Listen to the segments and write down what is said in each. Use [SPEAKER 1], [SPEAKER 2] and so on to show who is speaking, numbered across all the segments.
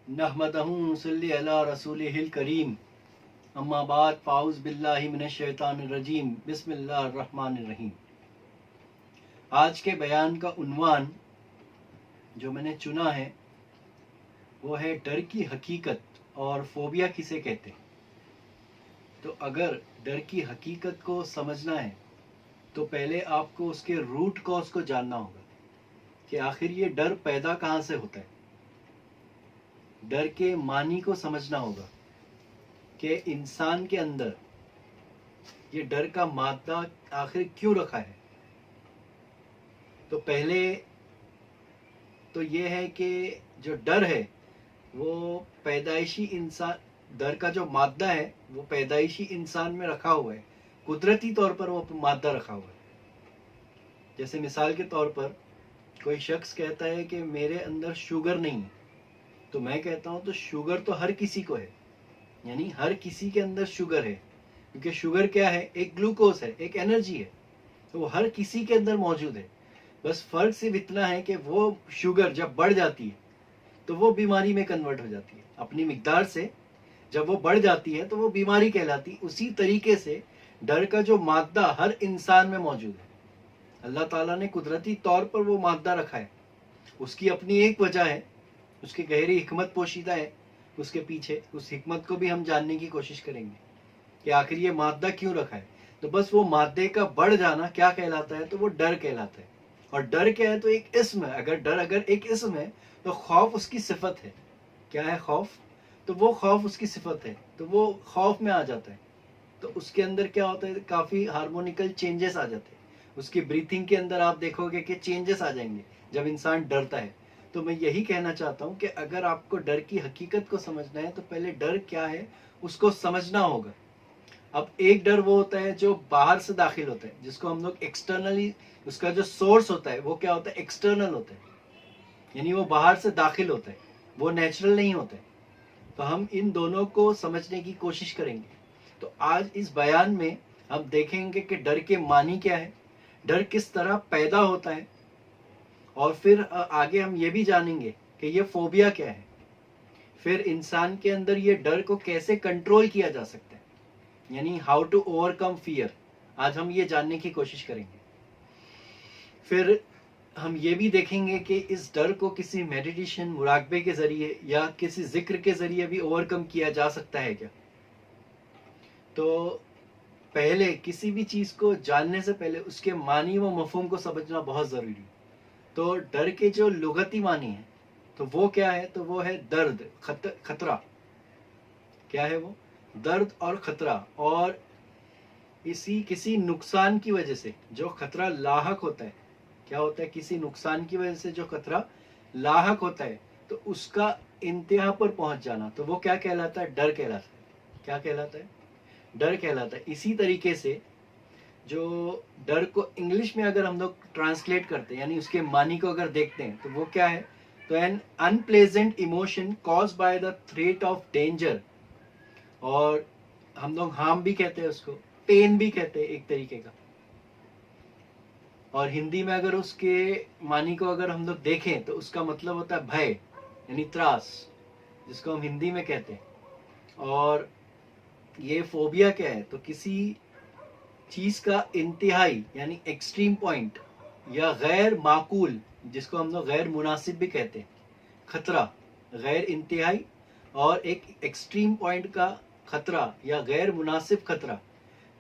[SPEAKER 1] नहमदहू नसल्ली अला रसूलिहिल करीम अम्मा बाद फ़ाउज़ बिल्लाहि मिनश शैतानिर रजीम बिस्मिल्लाहिर रहमानिर रहीम। आज के बयान का उन्वान जो मैंने चुना है वो है डर की हकीकत और फोबिया किसे कहते हैं। तो अगर डर की हकीकत को समझना है तो पहले आपको उसके रूट कॉज को जानना होगा कि आखिर ये डर पैदा कहाँ से होता है। डर के मानी को समझना होगा कि इंसान के अंदर ये डर का मादा आखिर क्यों रखा है। तो पहले तो ये है कि जो डर है वो पैदाइशी इंसान, डर का जो मादा है वो पैदाइशी इंसान में रखा हुआ है, कुदरती तौर पर वो मादा रखा हुआ है। जैसे मिसाल के तौर पर कोई शख्स कहता है कि मेरे अंदर शुगर नहीं है, तो मैं कहता हूँ तो शुगर तो हर किसी को है, यानी हर किसी के अंदर शुगर है, क्योंकि शुगर क्या है, एक ग्लूकोज है, एक एनर्जी है, तो वो हर किसी के अंदर मौजूद है। बस फर्क सिर्फ इतना है कि वो शुगर जब बढ़ जाती है तो वो बीमारी में कन्वर्ट हो जाती है अपनी मिकदार से। जब वो बढ़ जाती है तो वो बीमारी कहलाती है। उसी तरीके से डर का जो मादा हर इंसान में मौजूद है, अल्लाह ताला ने कुदरती तौर पर वो मादा रखा है। उसकी अपनी एक वजह है, उसकी गहरी हिकमत पोशीदा है उसके पीछे। उस हिकमत को भी हम जानने की कोशिश करेंगे कि आखिर ये मादा क्यों रखा है। तो बस वो मादे का बढ़ जाना क्या कहलाता है, तो वो डर कहलाता है। और डर क्या है, तो एक इस्म है। अगर एक इस्म है तो खौफ उसकी सिफत है। क्या है खौफ, तो वो खौफ उसकी सिफत है, तो वो खौफ में आ जाता है। तो उसके अंदर क्या होता है, काफ़ी हार्मोनिकल चेंजेस आ जाते हैं। उसकी ब्रीथिंग के अंदर आप देखोगे कि चेंजेस आ जाएंगे जब इंसान डरता है। तो मैं यही कहना चाहता हूँ कि अगर आपको डर की हकीकत को समझना है तो पहले डर क्या है उसको समझना होगा। अब एक डर वो होता है जो बाहर से दाखिल होता है, जिसको हम लोग एक्सटर्नली, उसका जो सोर्स होता है वो क्या होता है, एक्सटर्नल होता है, यानी वो बाहर से दाखिल होता है, वो नेचुरल नहीं होता है। तो हम इन दोनों को समझने की कोशिश करेंगे। तो आज इस बयान में हम देखेंगे कि डर के मानी क्या है, डर किस तरह पैदा होता है, और फिर आगे हम ये भी जानेंगे कि ये फोबिया क्या है। फिर इंसान के अंदर ये डर को कैसे कंट्रोल किया जा सकता है, यानी हाउ टू ओवरकम फियर। आज हम ये जानने की कोशिश करेंगे। फिर हम ये भी देखेंगे कि इस डर को किसी मेडिटेशन, मुराकबे के जरिए या किसी जिक्र के जरिए भी ओवरकम किया जा सकता है क्या। तो पहले किसी भी चीज को जानने से पहले उसके मानी व मफहूम को समझना बहुत जरूरी है। तो डर के जो लुगती मानी है तो वो क्या है, तो वो है दर्द, खतरा। क्या है वो, दर्द और खतरा। और इसी किसी नुकसान की वजह से जो खतरा लाहक होता है, क्या होता है, किसी नुकसान की वजह से जो खतरा लाहक होता है तो उसका इंतहा पर पहुंच जाना, तो वो क्या कहलाता है, डर कहलाता है। क्या कहलाता है, डर कहलाता है। इसी तरीके से जो डर को इंग्लिश में अगर हम लोग ट्रांसलेट करते हैं, यानी उसके मानी को अगर देखते हैं तो वो क्या है, तो N unpleasant emotion cause by the threat of danger, और हम लोग हार्म भी कहते हैं उसको, पेन भी कहते हैं एक तरीके का। और हिंदी में अगर उसके मानी को अगर हम लोग देखें तो उसका मतलब होता है भय, यानी त्रास, जिसको हम हिंदी में कहते हैं। और ये फोबिया क्या है, तो किसी चीज का इंतहाई यानी एक्सट्रीम पॉइंट या गैर माकूल, जिसको हम लोग गैर मुनासिब भी कहते हैं, खतरा, गैर इंतहाई और एक एक्सट्रीम पॉइंट का खतरा या गैर मुनासिब खतरा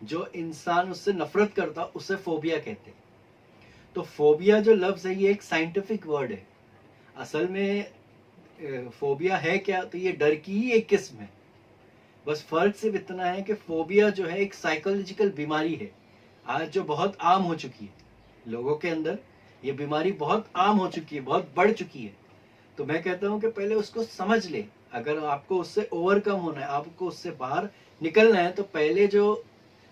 [SPEAKER 1] जो इंसान उससे नफरत करता, उसे फोबिया कहते हैं। तो फोबिया जो लफ्ज है ये एक साइंटिफिक वर्ड है। असल में फोबिया है क्या, तो ये डर की ही एक किस्म है। बस फर्क सिर्फ इतना है कि फोबिया जो है एक साइकोलॉजिकल बीमारी है, आज जो बहुत आम हो चुकी है लोगों के अंदर। ये बीमारी बहुत आम हो चुकी है, बहुत बढ़ चुकी है। तो मैं कहता हूं कि पहले उसको समझ ले। अगर आपको उससे ओवरकम होना है, आपको उससे बाहर निकलना है, तो पहले जो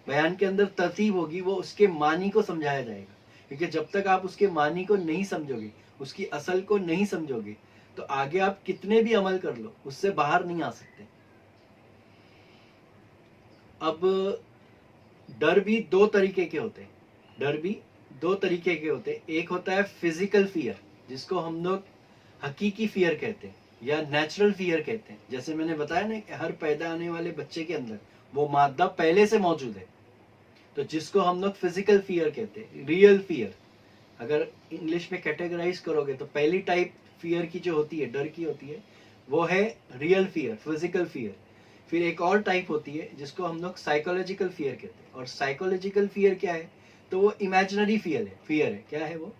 [SPEAKER 1] बयान के अंदर तरतीब होगी वो उसके मानी को समझाया जाएगा। क्योंकि जब तक आप उसके मानी को नहीं समझोगे, उसकी असल को नहीं समझोगे, तो आगे आप कितने भी अमल कर लो उससे बाहर नहीं आ सकते। अब डर भी दो तरीके के होते हैं, डर भी दो तरीके के होते हैं। एक होता है फिजिकल फियर, जिसको हम लोग हकीकी फियर कहते हैं, या नेचुरल फियर कहते हैं। जैसे मैंने बताया ना कि हर पैदा आने वाले बच्चे के अंदर वो मादा पहले से मौजूद है, तो जिसको हम लोग फिजिकल फियर कहते हैं, रियल फियर। अगर इंग्लिश में कैटेगराइज करोगे तो पहली टाइप फियर की जो होती है, डर की होती है, वो है रियल फियर, फिजिकल फियर। फिर एक और टाइप होती है जिसको हम लोग साइकोलॉजिकल फियर कहते हैं। और साइकोलॉजिकल फियर क्या है, तो वो इमेजिनरी फियर है। क्या है वो?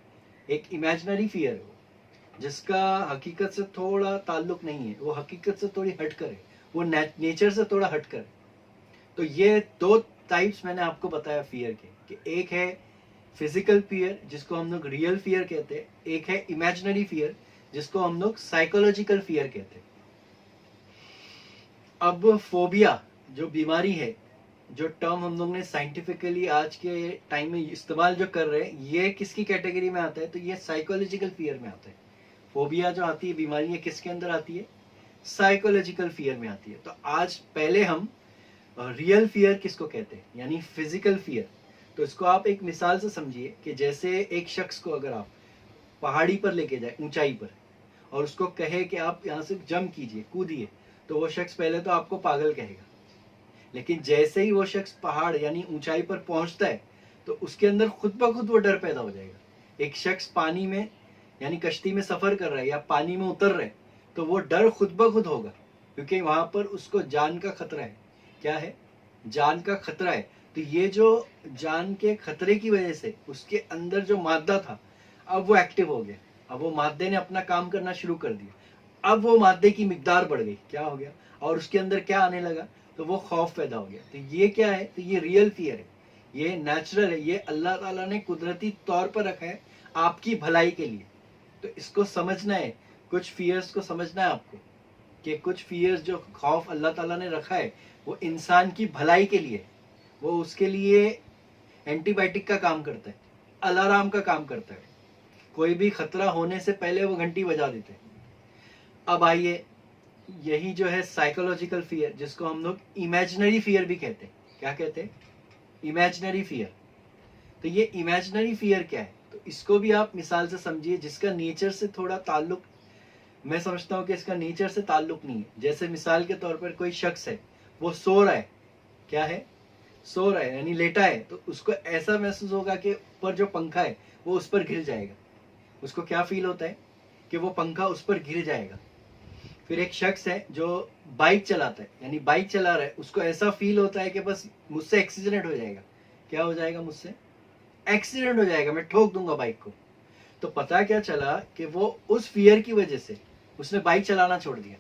[SPEAKER 1] एक इमेजिनरी फियर है वो, जिसका हकीकत से थोड़ा ताल्लुक नहीं है, वो हकीकत से थोड़ी हटकर है, वो नेचर से थोड़ा हटकर है। तो ये दो टाइप्स मैंने आपको बताया फियर के, कि एक है फिजिकल फियर जिसको हम लोग रियल फियर कहते हैं, एक है इमेजिनरी फियर जिसको हम लोग साइकोलॉजिकल फियर कहते हैं। अब फोबिया जो बीमारी है, जो टर्म हम लोग ने साइंटिफिकली आज के टाइम में इस्तेमाल जो कर रहे हैं, ये किसकी कैटेगरी में आता है, तो ये साइकोलॉजिकल फियर में आता है। फोबिया जो आती है बीमारी, ये किसके अंदर आती है? साइकोलॉजिकल फियर में आती है। तो आज पहले हम रियल फियर किसको कहते हैं, यानी फिजिकल फियर। तो इसको आप एक मिसाल से समझिए कि जैसे एक शख्स को अगर आप पहाड़ी पर लेके जाए, ऊंचाई पर, और उसको कहे कि आप यहाँ से जंप कीजिए, कूदिए, तो वो शख्स पहले तो आपको पागल कहेगा। लेकिन जैसे ही वो शख्स पहाड़ यानी ऊंचाई पर पहुंचता है, तो उसके अंदर खुद ब खुद वो डर पैदा हो जाएगा। एक शख्स पानी में यानी कश्ती में सफर कर रहा है या पानी में उतर रहा है, तो वो डर खुद ब खुद होगा, क्योंकि वहां पर उसको जान का खतरा है। क्या है? जान का खतरा है। तो ये जो जान के खतरे की वजह से उसके अंदर जो मादा था, अब वो एक्टिव हो गया। अब वो मादे ने अपना काम करना शुरू कर दिया। अब वो मादे की मिकदार बढ़ गई। क्या हो गया? और उसके अंदर क्या आने लगा, तो वो खौफ पैदा हो गया। तो ये क्या है? तो ये रियल फियर है, ये नेचुरल है, ये अल्लाह ताला ने कुदरती तौर पर रखा है आपकी भलाई के लिए। तो इसको समझना है, कुछ फियर्स को समझना है आपको, कि कुछ फियर्स जो खौफ अल्लाह ताला ने रखा है वो इंसान की भलाई के लिए, वो उसके लिए एंटीबायोटिक का काम करता है, अलार्म का काम करता है। कोई भी खतरा होने से पहले वो घंटी बजा देते हैं। अब आइए, यही जो है साइकोलॉजिकल फियर, जिसको हम लोग इमेजिनरी फियर भी कहते हैं। क्या कहते हैं? Imaginary fear. तो ये इमेजिनरी फियर क्या है, तो इसको भी आप मिसाल से समझिए, जिसका नेचर से थोड़ा ताल्लुक, मैं समझता हूँ कि इसका नेचर से ताल्लुक नहीं है। जैसे मिसाल के तौर पर कोई शख्स है, वो सो रहा है। क्या है? सो रहा है यानी लेटा है, तो उसको ऐसा महसूस होगा कि ऊपर जो पंखा है वो उस पर गिर जाएगा। उसको क्या फील होता है कि वो पंखा उस पर गिर जाएगा। फिर एक शख्स है जो बाइक चलाता है, यानी बाइक चला रहा है, उसको ऐसा फील होता है कि बस मुझसे एक्सीडेंट हो जाएगा। क्या हो जाएगा? मुझसे एक्सीडेंट हो जाएगा, मैं ठोक दूंगा बाइक को। तो पता क्या चला कि वो उस फियर की वजह से उसने बाइक चलाना छोड़ दिया।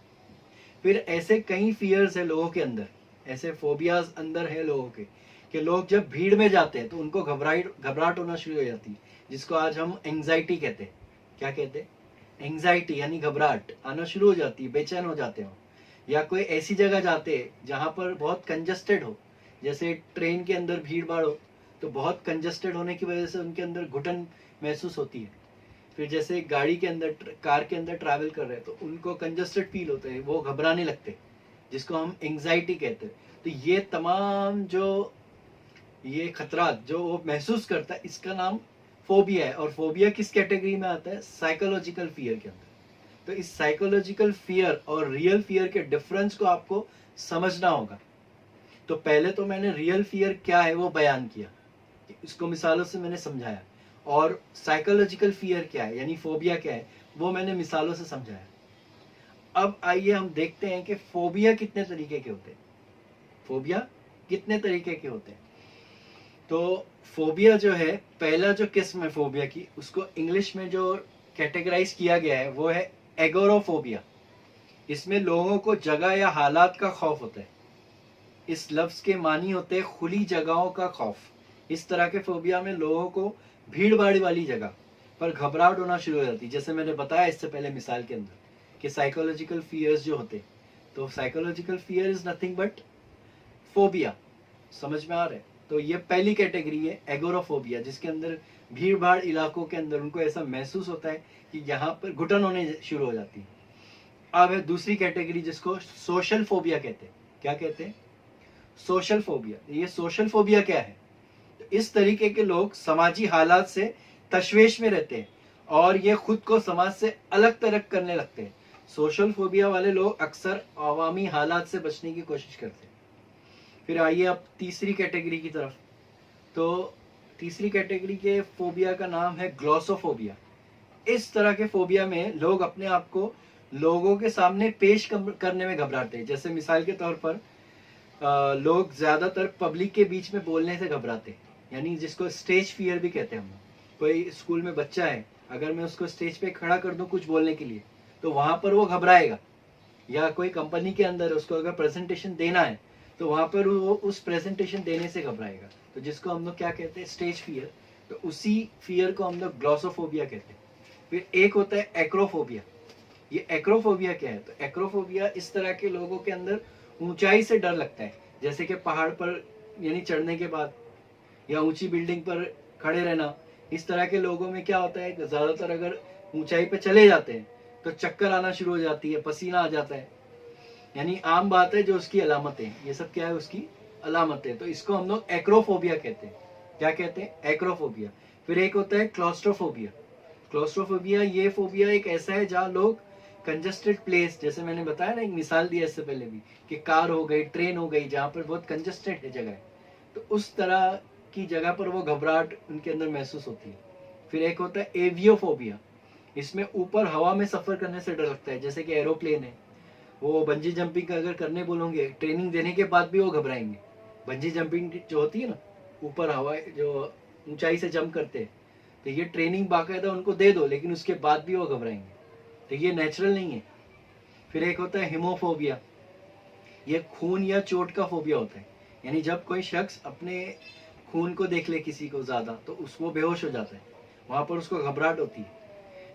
[SPEAKER 1] फिर ऐसे कई फियर्स है लोगों के अंदर, ऐसे फोबियाज अंदर है लोगों के, कि लोग जब भीड़ में जाते हैं तो उनको घबराहट होना शुरू हो जाती है, जिसको आज हम एंग्जाइटी कहते हैं। क्या कहते हैं? एंग्जाइटी यानी घबराहट आना शुरू हो जाती है, बेचैन हो जाते हो। या कोई ऐसी जगह जाते हैं जहां पर बहुत कंजस्टेड हो, जैसे ट्रेन के अंदर भीड़ भाड़ हो, तो बहुत कंजस्टेड होने की वजह से उनके अंदर घुटन महसूस होती है। फिर जैसे गाड़ी के अंदर, कार के अंदर ट्रैवल कर रहे हैं, तो उनको कंजस्टेड फील होता है, वो घबराने लगते हैं, जिसको हम एंग्जाइटी कहते हैं। तो ये तमाम जो ये खतरा जो वो महसूस करता है, इसका नाम फोबिया है। और फोबिया किस कैटेगरी में आता है? साइकोलॉजिकल फियर के अंदर। तो इस साइकोलॉजिकल फियर और रियल फियर के डिफरेंस को आपको समझना होगा। तो पहले तो मैंने रियल फियर क्या है वो बयान किया, इसको मिसालों से मैंने समझाया, और साइकोलॉजिकल फियर क्या है यानी फोबिया क्या है वो मैंने मिसालों से समझाया। अब आइए हम देखते हैं कि फोबिया कितने तरीके के होते हैं। फोबिया कितने तरीके के होते हैं? तो फोबिया जो है, पहला जो किस्म है फोबिया की, उसको इंग्लिश में जो कैटेगराइज किया गया है वो है एगोरोफोबिया। इसमें लोगों को जगह या हालात का खौफ होता है। इस लफ्ज के मानी होते हैं खुली जगहों का खौफ। इस तरह के फोबिया में लोगों को भीड़ भाड़ वाली जगह पर घबराहट होना शुरू हो जाती है। जैसे मैंने बताया इससे पहले मिसाल के अंदर कि साइकोलॉजिकल फियर्स जो होते हैं, तो psychological fear is nothing but phobia. समझ में आ रहा है? तो ये पहली कैटेगरी है एगोरोफोबिया, जिसके अंदर भीड़ भाड़ इलाकों के अंदर उनको ऐसा महसूस होता है कि यहाँ पर घुटन होने शुरू हो जाती है। अब है दूसरी कैटेगरी जिसको सोशल फोबिया कहते हैं। क्या कहते हैं? Social phobia. ये सोशल फोबिया क्या है? तो इस तरीके के लोग समाजी हालात से तशवीश में रहते हैं और ये खुद को समाज से अलग तरक करने लगते हैं। सोशल फोबिया वाले लोग अक्सर अवामी हालात से बचने की कोशिश करते हैं। फिर आइए अब तीसरी कैटेगरी की तरफ। तो तीसरी कैटेगरी के फोबिया का नाम है ग्लॉसोफोबिया। इस तरह के फोबिया में लोग अपने आप को लोगों के सामने पेश करने में घबराते हैं। जैसे मिसाल के तौर पर लोग ज्यादातर पब्लिक के बीच में बोलने से घबराते हैं, यानी जिसको स्टेज फियर भी कहते हैं हम लोग। कोई स्कूल में बच्चा है, अगर मैं उसको स्टेज पे खड़ा कर दूं कुछ बोलने के लिए, तो वहां पर वो घबराएगा। या कोई कंपनी के अंदर उसको अगर प्रेजेंटेशन देना है, तो वहां पर वो उस प्रेजेंटेशन देने से घबराएगा। तो जिसको हम लोग क्या कहते हैं, स्टेज फियर। तो उसी फियर को हम लोग ग्लॉसोफोबिया कहते हैं। फिर एक होता है एक्रोफोबिया। ये एक्रोफोबिया क्या है? तो एक्रोफोबिया इस तरह के लोगों के अंदर ऊंचाई से डर लगता है, जैसे कि पहाड़ पर यानी चढ़ने के बाद, या ऊंची बिल्डिंग पर खड़े रहना। इस तरह के लोगों में क्या होता है, ज्यादातर अगर ऊंचाई पे चले जाते हैं तो चक्कर आना शुरू हो जाती है, पसीना आ जाता है। यानी आम बात है, जो उसकी अलामतें, ये सब क्या है, उसकी अलामतें। तो इसको हम लोग एक्रोफोबिया कहते हैं। क्या कहते हैं? एक्रोफोबिया। फिर एक होता है क्लॉस्ट्रोफोबिया। क्लॉस्ट्रोफोबिया ये फोबिया एक ऐसा है जहाँ लोग कंजस्टेड प्लेस, जैसे मैंने बताया ना, एक मिसाल दी इससे पहले भी, कि कार हो गई, ट्रेन हो गई, जहाँ पर बहुत कंजस्टेड है जगह है, तो उस तरह की जगह पर वो घबराहट उनके अंदर महसूस होती है। फिर एक होता है एवियोफोबिया। इसमें ऊपर हवा में सफर करने से डर लगता है, जैसे कि एरोप्लेन है, वो बंजी जंपिंग अगर करने बोलोगे, ट्रेनिंग देने के बाद भी वो घबराएंगे। बंजी जंपिंग जो होती है ना, ऊपर हवा जो ऊंचाई से जंप करते हैं, तो ये ट्रेनिंग बाकायदा उनको दे दो, लेकिन उसके बाद भी वो घबराएंगे। तो ये नेचुरल नहीं है। फिर एक होता है हिमोफोबिया। ये खून या चोट का फोबिया होता है, यानी जब कोई शख्स अपने खून को देख ले किसी को ज्यादा, तो वो बेहोश हो जाता है, वहां पर उसको घबराहट होती है।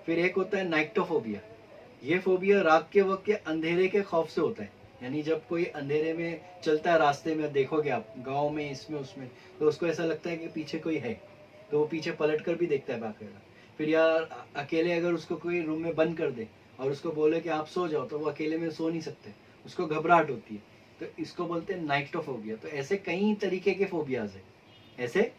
[SPEAKER 1] फिर एक होता है नाइक्टोफोबिया। ये फोबिया रात के वक्त के अंधेरे के खौफ से होता है, यानी जब कोई अंधेरे में चलता है रास्ते में, देखोगे आप गाँव में, इसमें उसमें, तो उसको ऐसा लगता है कि पीछे कोई है, तो वो पीछे पलट कर भी देखता है बाकायदा। फिर यार अकेले अगर उसको कोई रूम में बंद कर दे और उसको बोले कि आप सो जाओ, तो वो अकेले में सो नहीं सकते, उसको घबराहट होती है। तो इसको बोलते हैं नाइक्टोफोबिया। तो ऐसे कई तरीके के फोबियाज है, ऐसे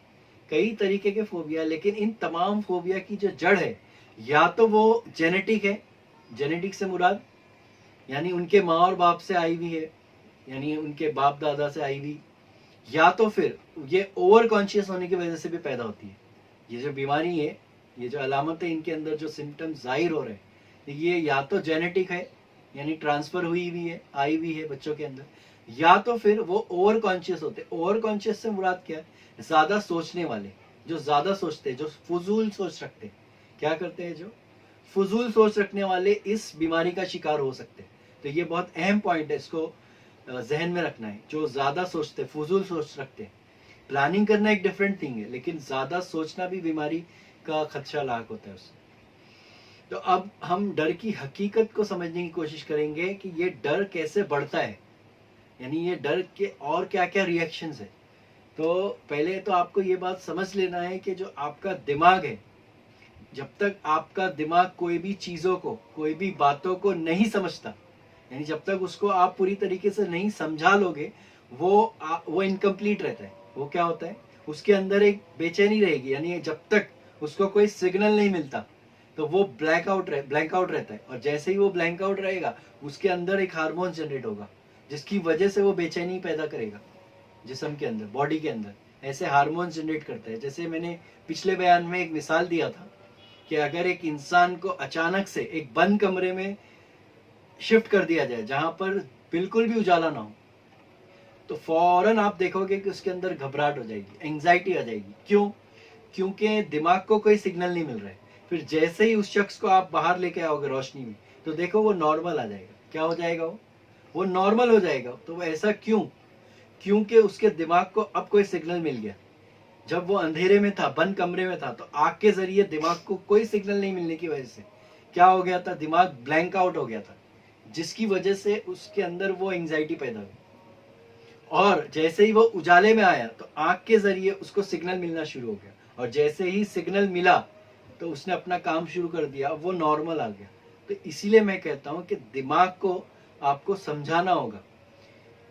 [SPEAKER 1] कई तरीके के फोबिया। लेकिन इन तमाम फोबिया की जो जड़ है, या तो वो जेनेटिक है, जेनेटिक से मुराद यानी उनके माँ और बाप से आई हुई है, यानी उनके बाप दादा से आई हुई, या तो फिर ये ओवर कॉन्शियस होने की वजह से भी पैदा होती है। ये जो बीमारी है, ये जो अलामत है, इनके अंदर जो सिम्टम्स जाहिर हो रहे हैं, ये या तो जेनेटिक है, यानी ट्रांसफर हुई हुई है, आई हुई है बच्चों के अंदर, या तो फिर वो ओवर कॉन्शियस होते। ओवर कॉन्शियस से मुराद क्या है? ज्यादा सोचने वाले, जो ज्यादा सोचते हैं, जो फजूल सोच रखते हैं। क्या करते हैं? जो फजूल सोच रखने वाले इस बीमारी का शिकार हो सकते हैं। तो ये बहुत अहम पॉइंट है, इसको जहन में रखना है। जो ज्यादा सोचते, फजूल सोच रखते हैं। प्लानिंग करना एक डिफरेंट थिंग है, लेकिन ज्यादा सोचना भी बीमारी का खदशा लाक होता है उससे। तो अब हम डर की हकीकत को समझने की कोशिश करेंगे कि ये डर कैसे बढ़ता है, यानी ये डर के और क्या क्या रिएक्शंस है। तो पहले तो आपको ये बात समझ लेना है कि जो आपका दिमाग है, जब तक आपका दिमाग कोई भी चीजों को, कोई भी बातों को नहीं समझता, यानी जब तक उसको आप पूरी तरीके से नहीं समझा लोगे, वो इनकम्प्लीट रहता है। वो क्या होता है, उसके अंदर एक बेचैनी रहेगी, यानी जब तक उसको कोई सिग्नल नहीं मिलता, तो वो ब्लैक आउट रहता है। और जैसे ही वो ब्लैंक आउट रहेगा, उसके अंदर एक हार्मोन जनरेट होगा, जिसकी वजह से वो बेचैनी पैदा करेगा जिस्म के अंदर, बॉडी के अंदर। ऐसे हार्मोन जनरेट करता है। जैसे मैंने पिछले बयान में एक मिसाल दिया था कि अगर एक इंसान को अचानक से एक बंद कमरे में शिफ्ट कर दिया जाए, जहां पर बिल्कुल भी उजाला ना हो, तो फौरन आप देखोगे कि उसके अंदर घबराहट हो जाएगी, एंजाइटी आ जाएगी। क्यों? क्योंकि दिमाग को कोई सिग्नल नहीं मिल रहा है। फिर जैसे ही उस शख्स को आप बाहर लेके आओगे रोशनी में, तो देखो वो नॉर्मल आ जाएगा। क्या हो जाएगा? वो नॉर्मल हो जाएगा। तो वो ऐसा क्यों? क्योंकि उसके दिमाग को अब कोई सिग्नल मिल गया। जब वो अंधेरे में था, बंद कमरे में था, तो आग के जरिए दिमाग को कोई सिग्नल नहीं मिलने की वजह से क्या हो गया था, दिमाग ब्लैंक आउट हो गया था, जिसकी वजह से उसके अंदर वो एंजाइटी पैदा हुई। और जैसे ही वो उजाले में आया, तो आंख के जरिए उसको सिग्नल मिलना शुरू हो गया, और जैसे ही सिग्नल मिला तो उसने अपना काम शुरू कर दिया, अब वो नॉर्मल आ गया। तो इसीलिए मैं कहता हूं कि दिमाग को आपको समझाना होगा।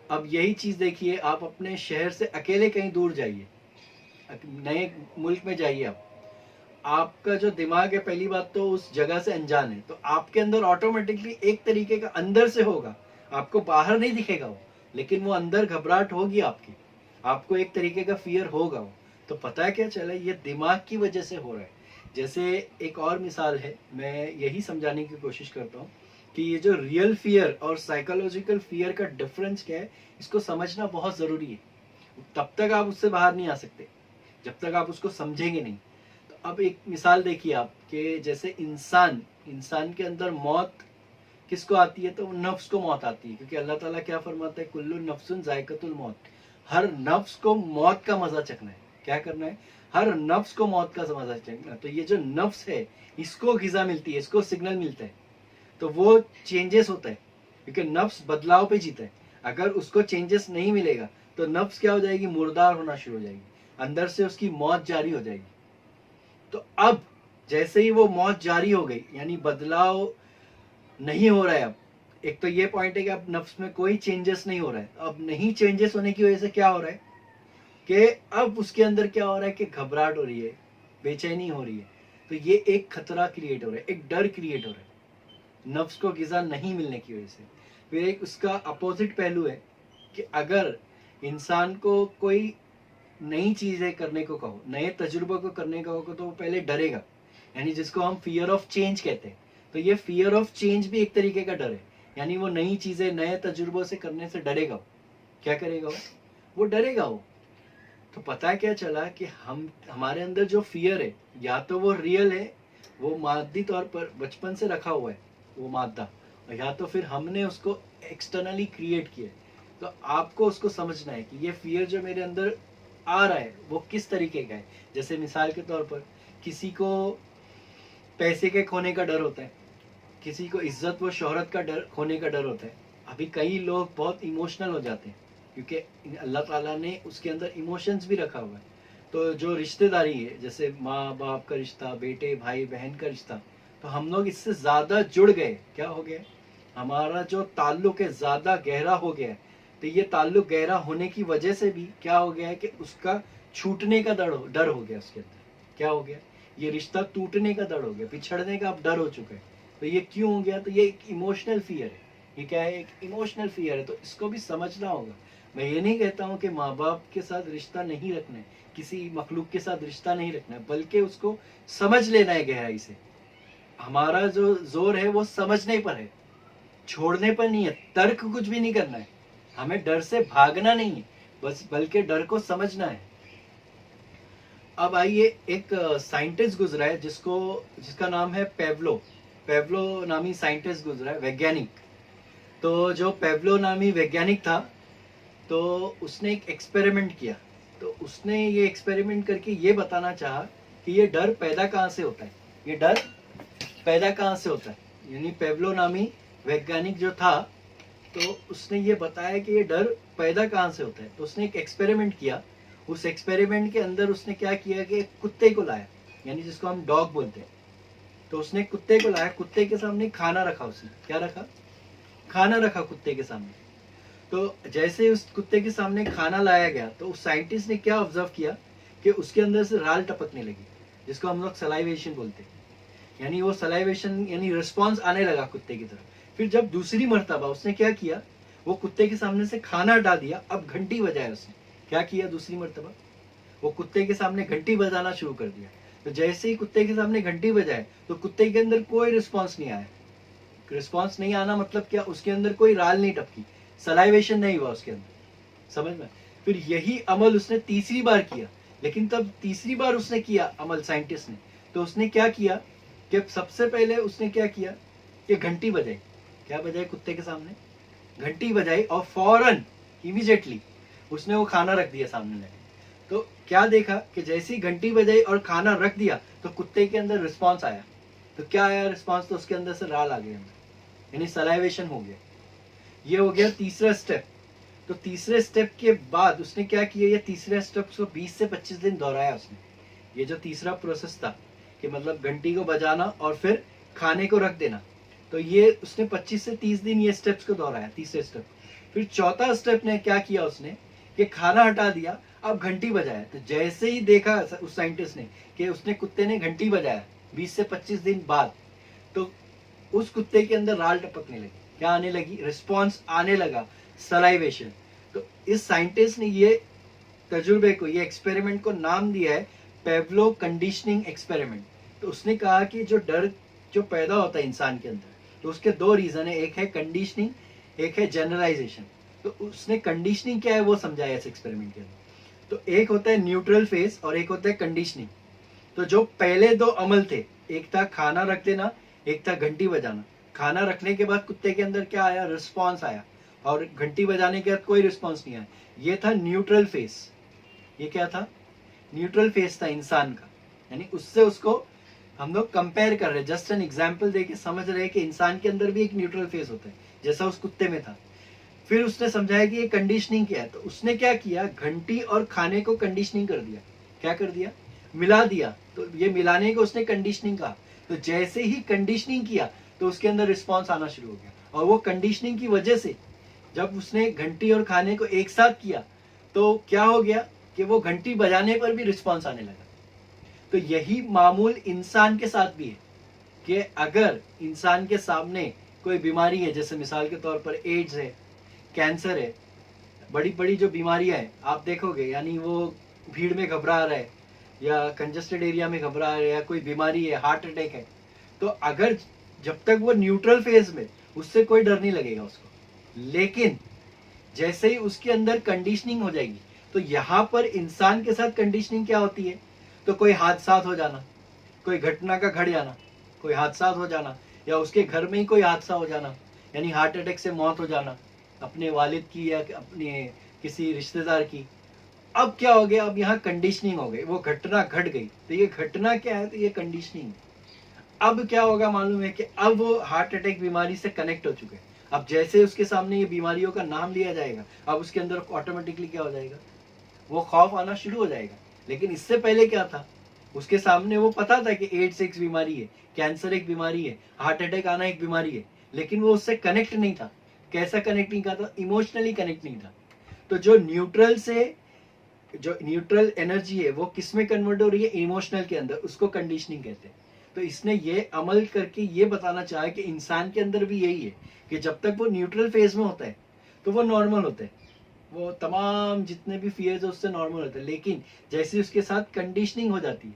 [SPEAKER 1] अब यही चीज देखिए, आप अपने शहर से अकेले कहीं दूर जाइए, नए मुल्क में जाइए आप, आपका जो दिमाग है पहली बात तो उस जगह से अनजान है, तो आपके अंदर ऑटोमेटिकली एक तरीके का अंदर से होगा, आपको बाहर नहीं दिखेगा वो, लेकिन वो अंदर घबराहट होगी आपकी, आपको एक तरीके का फियर होगा वो। तो पता है क्या चला, ये दिमाग की वजह से हो रहा है। जैसे एक और मिसाल है, मैं यही समझाने की कोशिश करता हूँ कि ये जो रियल फियर और साइकोलॉजिकल फियर का डिफरेंस क्या है, इसको समझना बहुत जरूरी है। तब तक आप उससे बाहर नहीं आ सकते जब तक आप उसको समझेंगे नहीं। तो अब एक मिसाल देखिए आप, कि जैसे इंसान के अंदर मौत किसको आती है, तो नफ्स को मौत आती है, क्योंकि अल्लाह ताला क्या फरमाता है, कुल्लु नफ्सुन जायकतुल मौत, हर नफ्स को मौत का मजा चखना है। क्या करना है, हर नफ्स को मौत का मजा चखना है। तो ये जो नफ्स है, इसको ग़िज़ा मिलती है, इसको सिग्नल मिलता है, तो वो चेंजेस होता है, क्योंकि नफ्स बदलाव पे जीता है। अगर उसको चेंजेस नहीं मिलेगा तो नफ्स क्या हो जाएगी, मुर्दार होना शुरू हो जाएगी, अंदर से उसकी मौत जारी हो जाएगी। तो अब जैसे ही वो मौत जारी हो गई, यानी बदलाव नहीं हो रहा है, अब एक तो ये पॉइंट है कि अब नफ्स में कोई चेंजेस नहीं हो रहा है। अब नहीं चेंजेस होने की वजह से क्या हो रहा है कि अब उसके अंदर क्या हो रहा है कि घबराहट हो रही है, बेचैनी हो रही है। तो ये एक खतरा क्रिएट हो रहा है, एक डर क्रिएट हो रहा है नफ्स को ग़िज़ा नहीं मिलने की वजह से। फिर एक उसका अपोजिट पहलू है कि अगर इंसान को कोई नई चीजें करने को कहो, नए तजुर्बों को करने को कहो, तो वो पहले डरेगा, यानी जिसको हम फियर ऑफ चेंज कहते हैं। तो ये फियर ऑफ चेंज भी एक तरीके का डर है, यानी वो नई चीजें नए तजुर्बों से करने से डरेगा। क्या करेगा वो डरेगा वो। तो पता क्या चला कि हमारे अंदर जो फियर है, या तो वो रियल है, वो मादी तौर पर बचपन से रखा हुआ है वो मादा, या तो फिर हमने उसको एक्सटर्नली क्रिएट किया है। तो आपको उसको समझना है कि ये फियर जो मेरे अंदर आ रहा है वो किस तरीके का है। जैसे मिसाल के तौर पर किसी को पैसे के खोने का डर होता है, किसी को इज्जत व शोहरत का डर खोने का डर होता है। अभी कई लोग बहुत इमोशनल हो जाते हैं, क्योंकि अल्लाह ताला ने उसके अंदर इमोशंस भी रखा हुआ है। तो जो रिश्तेदारी है, जैसे माँ बाप का रिश्ता, बेटे भाई बहन का रिश्ता, तो हम लोग इससे ज़्यादा जुड़ गए। क्या हो गया, हमारा जो ताल्लुक है ज़्यादा गहरा हो गया है। तो ये ताल्लुक गहरा होने की वजह से भी क्या हो गया है कि उसका छूटने का डर हो गया उसके अंदर। क्या हो गया, ये रिश्ता टूटने का डर हो गया, बिछड़ने का अब डर हो चुका है। तो ये क्यों हो गया, तो ये एक इमोशनल फियर है। ये क्या है, एक इमोशनल फियर है। तो इसको भी समझना होगा। मैं ये नहीं कहता हूँ कि माँ बाप के साथ रिश्ता नहीं रखना है, किसी मखलूक के साथ रिश्ता नहीं रखना है, बल्कि उसको समझ लेना है गहराई से। हमारा जो जोर है वो समझने पर है, छोड़ने पर नहीं है। तर्क कुछ भी नहीं करना है, हमें डर से भागना नहीं है, बस बल्कि डर को समझना है। अब आइए, एक साइंटिस्ट गुजरा है जिसका नाम है पेवलो नामी साइंटिस्ट गुजरा है, वैज्ञानिक। तो जो पेवलो नामी वैज्ञानिक था, तो उसने एक एक्सपेरिमेंट किया। तो उसने ये एक्सपेरिमेंट करके ये बताना चाहा कि ये डर पैदा कहाँ से होता है, ये डर पैदा कहाँ से होता है। यानी पेवलो नामी वैज्ञानिक जो था, तो उसने ये बताया कि ये डर पैदा कहाँ से होता है। तो उसने एक एक्सपेरिमेंट किया। उस एक्सपेरिमेंट के अंदर उसने क्या किया कि एक कुत्ते को लाया, यानी जिसको हम डॉग बोलते हैं। तो उसने कुत्ते को लाया, कुत्ते के सामने खाना रखा, उसने क्या रखा, खाना रखा कुत्ते के सामने। तो जैसे उस कुत्ते के सामने खाना लाया गया, तो उस साइंटिस्ट ने क्या ऑब्जर्व किया कि उसके अंदर से राल टपकने लगी, जिसको हम लोग सलाइवेशन बोलते हैं। यानी वो सलाइवेशन यानी रिस्पॉन्स आने लगा कुत्ते की तरफ। फिर जब दूसरी मर्तबा उसने क्या किया, वो कुत्ते के सामने से खाना हटा दिया, अब घंटी बजाया उसने। क्या किया, दूसरी मर्तबा वो कुत्ते के सामने घंटी बजाना शुरू कर दिया। तो जैसे ही कुत्ते के सामने घंटी बजाए, तो कुत्ते के अंदर कोई रिस्पॉन्स नहीं आया। रिस्पॉन्स नहीं आना मतलब क्या, उसके अंदर कोई राल नहीं टपकी, सलाइवेशन नहीं हुआ उसके अंदर, समझ में। फिर यही अमल उसने तीसरी बार किया, लेकिन तब तीसरी बार उसने किया अमल साइंटिस्ट ने, तो उसने क्या किया कि सबसे पहले उसने क्या किया कि घंटी बजाई। क्या बजाई, कुत्ते के सामने घंटी बजाई, और फौरन इमीडिएटली उसने वो खाना रख दिया सामने लगे। तो क्या देखा कि जैसी घंटी बजाई और खाना रख दिया, तो कुत्ते के अंदर रिस्पॉन्स आया। तो क्या आया रिस्पॉन्स, तो उसके अंदर से राल आ गया, यानी सलाइवेशन हो गया। ये हो गया तीसरा स्टेप। तो तीसरे स्टेप के बाद उसने क्या किया, ये तीसरे स्टेप को 20 से 25 दिन दोहराया उसने। ये जो तीसरा प्रोसेस था कि मतलब घंटी को बजाना और फिर खाने को रख देना, तो ये उसने 25 से 30 दिन ये स्टेप्स को दोहराया, तीसरे स्टेप। फिर चौथा स्टेप ने क्या किया उसने कि खाना हटा दिया, अब घंटी बजाया, तो जैसे ही देखा उस साइंटिस्ट ने कि उसने कुत्ते ने घंटी बजाया 20 से 25 दिन बाद, तो उस कुत्ते के अंदर राल टपकने लगी। क्या आने लगी? रिस्पॉन्स आने लगा, सलाइवेशन। तो इस साइंटिस्ट ने ये तजुर्बे को, ये एक्सपेरिमेंट को नाम दिया है पेवलो कंडीशनिंग एक्सपेरिमेंट। तो उसने कहा कि जो डर जो पैदा होता है इंसान के अंदर, तो उसके दो रीजन है, एक है कंडीशनिंग, एक है जनरलाइजेशन। तो उसने कंडीशनिंग क्या है वो समझाया इस एक्सपेरिमेंट के अंदर। तो एक होता है न्यूट्रल फेज और एक होता है कंडीशनिंग। तो जो पहले दो अमल थे, एक था खाना रख देना, एक था घंटी बजाना। खाना रखने के बाद कुत्ते के अंदर क्या आया? रिस्पॉन्स आया। और घंटी बजाने के बाद कोई रिस्पॉन्स नहीं आया। ये था न्यूट्रल फेज। ये क्या था? न्यूट्रल फेज था इंसान का। यानी उससे उसको हम लोग कंपेयर कर रहे हैं, जस्ट एन एग्जाम्पल देके समझ रहे हैं कि इंसान के अंदर भी एक न्यूट्रल फेज होता है जैसा उस कुत्ते में था। फिर उसने समझाया कि ये कंडीशनिंग क्या है। तो उसने क्या किया? घंटी और खाने को कंडीशनिंग कर दिया। क्या कर दिया? मिला दिया। तो ये मिलाने को उसने कंडीशनिंग कहा। तो जैसे ही कंडीशनिंग किया तो उसके अंदर रिस्पॉन्स आना शुरू हो गया। और वो कंडीशनिंग की वजह से जब उसने घंटी और खाने को एक साथ किया तो क्या हो गया कि वो घंटी बजाने पर भी रिस्पॉन्स आने लगा। तो यही मामूल इंसान के साथ भी है कि अगर इंसान के सामने कोई बीमारी है, जैसे मिसाल के तौर पर एड्स है, कैंसर है, बड़ी बड़ी जो बीमारियां हैं आप देखोगे, यानी वो भीड़ में घबरा रहा है या कंजस्टेड एरिया में घबरा रहा है या कोई बीमारी है, हार्ट अटैक है, तो अगर जब तक वो न्यूट्रल फेज में, उससे कोई डर नहीं लगेगा उसको। लेकिन जैसे ही उसके अंदर कंडीशनिंग हो जाएगी, तो यहाँ पर इंसान के साथ कंडीशनिंग क्या होती है? तो कोई हादसा हो जाना, कोई घटना का घट जाना, कोई हादसा हो जाना, या उसके घर में ही कोई हादसा हो जाना, यानी हार्ट अटैक से मौत हो जाना अपने वालिद की या अपने किसी रिश्तेदार की। अब क्या हो गया? अब यहाँ कंडीशनिंग हो गई, वो घटना घट गई। तो ये घटना क्या है? तो ये कंडीशनिंग। अब क्या होगा मालूम है कि अब वो हार्ट अटैक बीमारी से कनेक्ट हो चुके हैं। अब जैसे उसके सामने ये बीमारियों का नाम लिया जाएगा, अब उसके अंदर ऑटोमेटिकली क्या हो जाएगा? वो खौफ आना शुरू हो जाएगा। लेकिन इससे पहले क्या था? उसके सामने वो पता था कि एड्स एक बीमारी है, कैंसर एक बीमारी है, हार्ट अटैक आना एक बीमारी है, लेकिन वो उससे कनेक्ट नहीं था। कैसा कनेक्ट नहीं था? इमोशनली कनेक्ट नहीं था। तो जो न्यूट्रल से, जो न्यूट्रल एनर्जी है वो किस में कन्वर्ट हो रही है? इमोशनल के अंदर। उसको कंडीशनिंग कहते हैं। तो इसने ये अमल करके ये बताना चाहा कि इंसान के अंदर भी यही है कि जब तक वो न्यूट्रल फेज में होता है तो वो नॉर्मल होता है, वो तमाम जितने भी फियर्स है उससे नॉर्मल होता है। लेकिन जैसे उसके साथ कंडीशनिंग हो जाती है,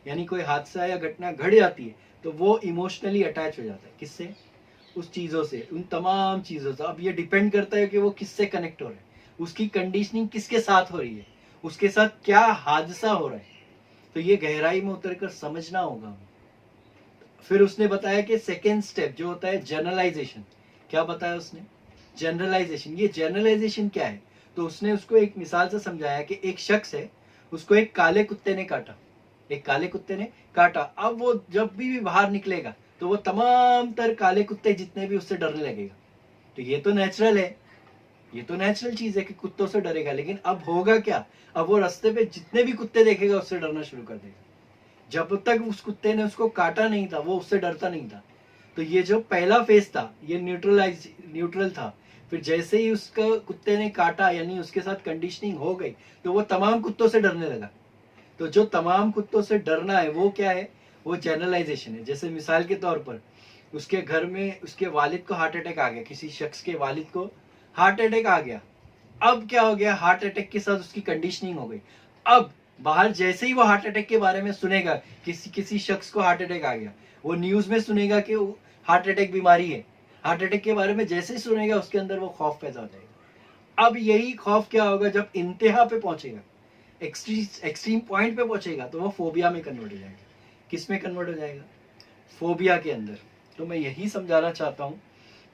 [SPEAKER 1] यानी कोई हादसा या घटना घट जाती है, तो वो इमोशनली अटैच हो जाता है। किससे? उस चीज़ों से, उन तमाम चीज़ों से। अब ये डिपेंड करता है कि वो किससे कनेक्ट हो रहा है, उसकी कंडीशनिंग किसके साथ हो रही है, उसके साथ क्या हादसा हो रहा है। तो ये गहराई में उतर कर समझना होगा। फिर उसने बताया कि सेकेंड स्टेप जो होता है जनरलाइजेशन। क्या बताया उसने? जनरलाइजेशन। ये जनरलाइजेशन क्या है? तो उसने उसको एक मिसाल से समझाया कि एक शख्स है, उसको एक काले कुत्ते ने काटा, एक काले कुत्ते ने काटा। अब वो जब भी बाहर निकलेगा तो वो तमाम तर काले कुत्ते जितने भी उससे डरने लगेगा। तो ये तो नेचुरल है, ये तो नेचुरल चीज है कि कुत्तों से डरेगा। लेकिन अब होगा क्या? अब वो रास्ते पे जितने भी कुत्ते देखेगा उससे डरना शुरू कर देगा। जब तक उस कुत्ते ने उसको काटा नहीं था वो उससे डरता नहीं था। तो ये जो पहला फेज था ये न्यूट्रल था। फिर जैसे ही उसका कुत्ते ने काटा, यानी उसके साथ कंडीशनिंग हो गई, तो वो तमाम कुत्तों से डरने लगा। तो जो तमाम कुत्तों से डरना है वो क्या है? वो जनरलाइजेशन है। जैसे मिसाल के तौर पर उसके घर में उसके वालिद को हार्ट अटैक आ गया, किसी शख्स के वालिद को हार्ट अटैक आ गया। अब क्या हो गया? हार्ट अटैक के साथ उसकी कंडीशनिंग हो गई। अब बाहर जैसे ही वो हार्ट अटैक के बारे में सुनेगा, किसी शख्स को हार्ट अटैक आ गया, वो न्यूज में सुनेगा कि हार्ट अटैक बीमारी है, हार्ट अटैक के बारे में जैसे ही सुनेगा उसके अंदर वो खौफ पैदा हो जाएगा। अब यही खौफ क्या होगा? जब इंतहा पे पहुंचेगा, एक्सट्रीम पॉइंट पे पहुंचेगा, तो वो फोबिया में कन्वर्ट हो जाएगा। किस में कन्वर्ट हो जाएगा? फोबिया के अंदर। तो मैं यही समझाना चाहता हूं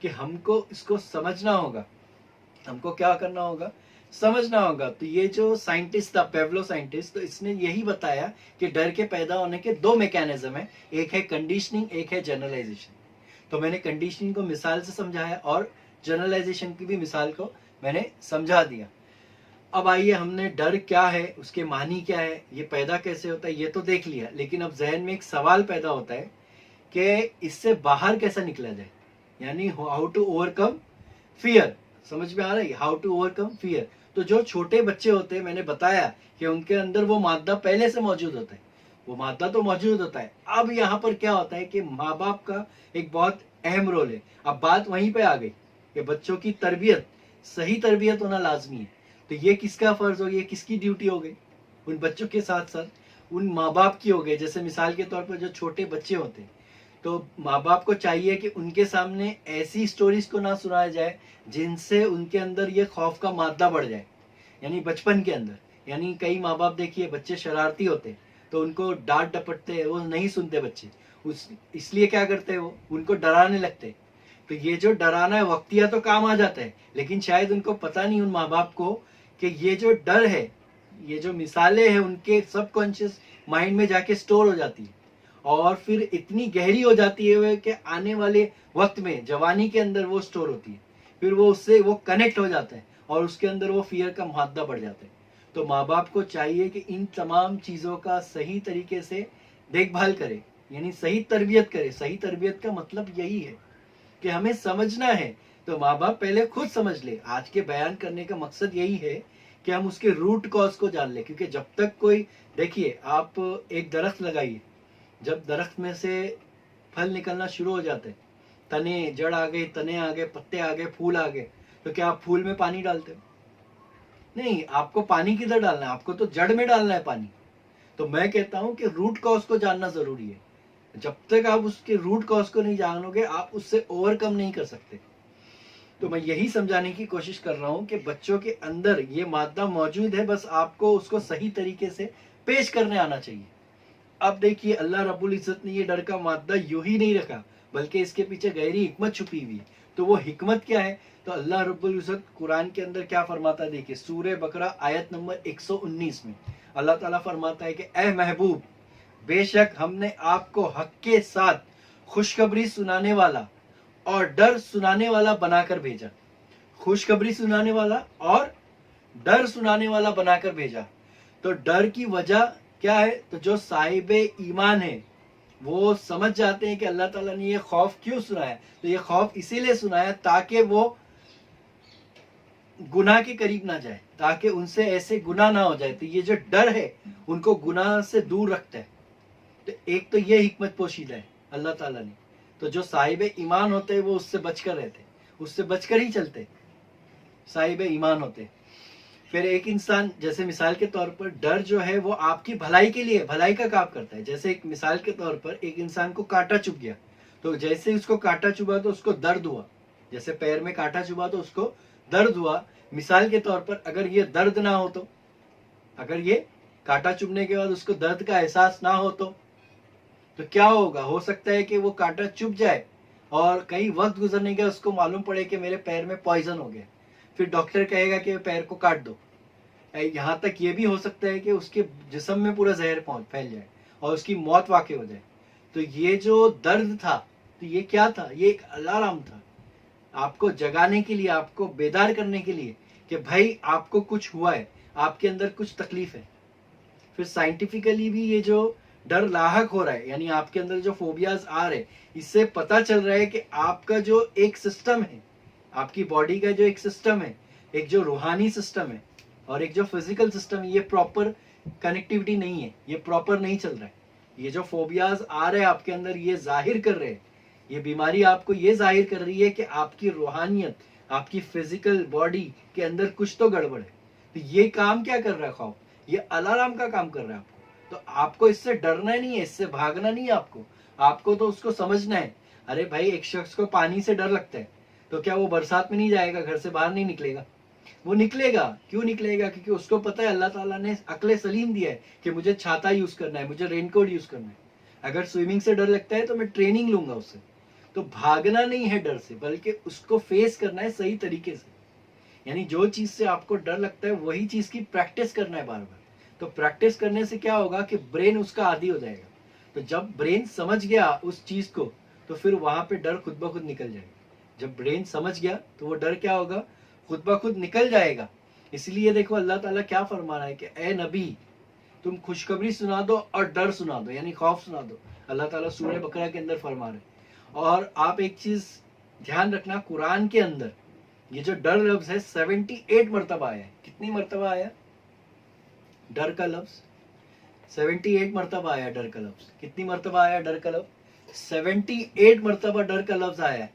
[SPEAKER 1] कि हमको इसको समझना होगा। हमको क्या करना होगा? समझना होगा। तो ये जो साइंटिस्ट था, पेवलो साइंटिस्ट, तो इसने यही बताया कि डर के पैदा होने के दो मैकेनिज्म है, एक है कंडीशनिंग, एक है जनरलाइजेशन। तो मैंने कंडीशनिंग को मिसाल से समझाया और जनरलाइजेशन की भी मिसाल को मैंने समझा दिया। अब आइए, हमने डर क्या है, उसके मानी क्या है, ये पैदा कैसे होता है, ये तो देख लिया। लेकिन अब जहन में एक सवाल पैदा होता है कि इससे बाहर कैसे निकला जाए, यानी हाउ टू ओवरकम फियर। समझ में आ रहा है? How to overcome fear. तो जो छोटे बच्चे होते हैं, मैंने बताया कि उनके अंदर वो मादा पहले से मौजूद होता है, वो मादा तो मौजूद होता है। अब यहाँ पर क्या होता है कि माँ बाप का एक बहुत अहम रोल है। अब बात वहीं पे आ गई कि बच्चों की तरबियत, सही तरबियत होना लाजमी है। तो ये किसका फर्ज हो गया, किसकी ड्यूटी हो गई? उन बच्चों के साथ साथ उन माँ बाप की हो गई। जैसे मिसाल के तौर पर जो छोटे बच्चे होते हैं, तो माँ बाप को चाहिए कि उनके सामने ऐसी स्टोरीज को ना सुनाया जाए जिनसे उनके अंदर ये खौफ का मादा बढ़ जाए, यानी बचपन के अंदर। यानी कई माँ बाप देखिए, बच्चे शरारती होते हैं तो उनको डांट डपटते हैं, वो नहीं सुनते बच्चे, इसलिए क्या करते हैं, वो उनको डराने लगते हैं। तो ये जो डराना है वक्तिया तो काम आ जाता है, लेकिन शायद उनको पता नहीं उन माँ बाप को कि ये जो डर है, ये जो मिसालें हैं उनके सबकॉन्शियस माइंड में जाके स्टोर हो जाती है और फिर इतनी गहरी हो जाती है कि आने वाले वक्त में जवानी के अंदर वो स्टोर होती है, फिर वो उससे वो कनेक्ट हो जाता है और उसके अंदर वो फियर का मादा बढ़ जाता है। तो माँ बाप को चाहिए कि इन तमाम चीज़ों का सही तरीके से देखभाल करे, यानी सही तरबियत करे। सही तरबियत का मतलब यही है कि हमें समझना है, तो माँ बाप पहले खुद समझ ले। आज के बयान करने का मकसद यही है कि हम उसके रूट कॉज को जान ले। क्योंकि जब तक कोई, देखिए आप एक दरख्त लगाइए, जब दरख्त में से फल निकलना शुरू हो जाते हैं, तने, जड़ आ गए, तने आ गए, पत्ते आ गए, फूल आ गए, तो क्या आप फूल में पानी डालते हो? नहीं, आपको पानी किधर डालना है, आपको तो जड़ में डालना है पानी। तो मैं कहता हूं कि रूट कॉज को जानना जरूरी है। जब तक आप उसके रूट कॉज को नहीं जानोगे, आप उससे ओवरकम नहीं कर सकते। तो मैं यही समझाने की कोशिश कर रहा हूं कि बच्चों के अंदर ये मादा मौजूद है, बस आपको उसको सही तरीके से पेश करने आना चाहिए। अब देखिए, अल्लाह रब्बुल इज्जत ने ये डर का मादा यूं ही नहीं रखा, बल्कि इसके पीछे गहरी हिकमत छुपी हुई है। तो वो हिकमत क्या है? तो अल्लाह रब्बुल इज्जत कुरान के अंदर क्या फरमाता है, देखिए सूरह बकरा आयत नंबर 119 में अल्लाह ताला फरमाता है कि ए महबूब, बेशक हमने आपको हक के साथ खुशखबरी सुनाने वाला और डर सुनाने वाला बनाकर भेजा। खुशखबरी सुनाने वाला और डर सुनाने वाला बनाकर भेजा। तो डर की वजह क्या है? तो जो साहिबे ईमान है वो समझ जाते हैं कि अल्लाह ताला ने ये खौफ क्यों सुनाया। तो ये खौफ इसीलिए सुनाया ताकि वो गुनाह के करीब ना जाए, ताकि उनसे ऐसे गुनाह ना हो जाए। तो ये जो डर है उनको गुनाह से दूर रखता है। तो एक तो ये हिकमत पोशीदा है अल्लाह ताला ने। तो जो साहिबे ईमान होते हैं वो उससे बचकर रहते, उससे बचकर ही चलते, साहिबे ईमान होते। फिर एक इंसान, जैसे मिसाल के तौर पर डर जो है वो आपकी भलाई के लिए, भलाई का काम करता है। जैसे एक मिसाल के तौर पर एक इंसान को कांटा चुभ गया, तो जैसे उसको कांटा चुभा तो उसको दर्द हुआ, जैसे पैर में कांटा चुभा तो उसको दर्द हुआ। मिसाल के तौर पर अगर ये दर्द ना हो, तो अगर ये कांटा चुभने के बाद उसको दर्द का एहसास ना हो, तो क्या होगा? हो सकता है कि वो कांटा चुभ जाए और कई वक्त गुजरने के उसको मालूम पड़े कि मेरे पैर में पॉइजन हो गया। फिर डॉक्टर कहेगा कि पैर को काट दो। यहाँ तक ये भी हो सकता है कि उसके जिस्म में पूरा जहर फैल जाए और उसकी मौत वाक़ई हो जाए। तो ये जो दर्द था, तो ये क्या था? ये एक अलार्म था आपको जगाने के लिए, आपको बेदार करने के लिए कि भाई आपको कुछ हुआ है, आपके अंदर कुछ तकलीफ है। फिर साइंटिफिकली भी ये जो डर लाहक हो रहा है, यानी आपके अंदर जो फोबियाज आ रहे, इससे पता चल रहा है कि आपका जो एक सिस्टम है, आपकी बॉडी का जो एक सिस्टम है, एक जो रूहानी सिस्टम है और एक जो फिजिकल सिस्टम है, ये प्रॉपर कनेक्टिविटी नहीं है, ये प्रॉपर नहीं चल रहा है। ये जो फोबियाज आ रहे हैं आपके अंदर, ये जाहिर कर रहे हैं, ये बीमारी आपको ये जाहिर कर रही है कि आपकी रूहानियत, आपकी फिजिकल बॉडी के अंदर कुछ तो गड़बड़ है। तो ये काम क्या कर रहा है? खौफ, ये अलार्म का काम कर रहा है आपको। तो आपको इससे डरना नहीं है, इससे भागना नहीं है आपको तो उसको समझना है। अरे भाई, एक शख्स को पानी से डर लगता है, तो क्या वो बरसात में नहीं जाएगा, घर से बाहर नहीं निकलेगा? वो निकलेगा। क्यों निकलेगा? क्योंकि उसको पता है अल्लाह ताला ने अक्ल सलीम दिया है कि मुझे छाता यूज करना है, मुझे रेनकोट यूज करना है। अगर स्विमिंग से डर लगता है तो मैं ट्रेनिंग लूंगा उससे। तो भागना नहीं है डर से, बल्कि उसको फेस करना है सही तरीके से। यानी जो चीज से आपको डर लगता है वही चीज की प्रैक्टिस करना है बार बार। तो प्रैक्टिस करने से क्या होगा कि ब्रेन उसका आदी हो जाएगा। तो जब ब्रेन समझ गया उस चीज को, तो फिर वहां पे डर खुद ब खुद निकल जाएगा। जब ब्रेन समझ गया तो वो डर क्या होगा? खुद ब खुद निकल जाएगा। इसलिए देखो अल्लाह ताला क्या फरमा रहा है कि ए नबी, तुम खुशखबरी सुना दो और डर सुना दो, यानी खौफ सुना दो। अल्लाह ताला सूरह बकरा के अंदर फरमा रहे। और आप एक चीज ध्यान रखना, कुरान के अंदर ये जो डर लफ्ज है 78 मरतबा आया है। कितनी मरतबा आया डर का लफ्ज? 78 मरतबा आया डर का लफ्ज। कितनी मरतबा आया डर का लफ्ज? 78 मरतबा डर का लफ्ज आया है।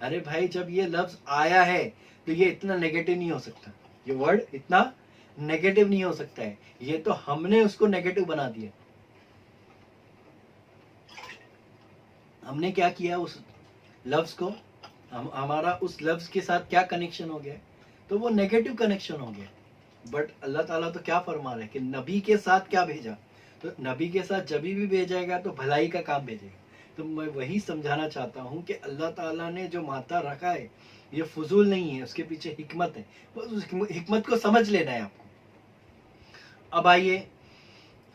[SPEAKER 1] अरे भाई, जब ये लफ्ज आया है तो ये इतना नेगेटिव नहीं हो सकता, ये वर्ड इतना नेगेटिव नहीं हो सकता है। ये तो हमने उसको नेगेटिव बना दिया। हमने क्या किया, उस लफ्ज को, हमारा उस लफ्ज के साथ क्या कनेक्शन हो गया, तो वो नेगेटिव कनेक्शन हो गया। बट अल्लाह ताला तो क्या फरमा रहे हैं कि नबी के साथ क्या भेजा, तो नबी के साथ जब भी भेजेगा तो भलाई का काम भेजेगा। तो मैं वही समझाना चाहता हूँ कि अल्लाह ताला ने जो माता रखा है ये फजूल नहीं है, उसके पीछे हिकमत है। बस उस हिकमत को समझ लेना है आपको। अब आइए,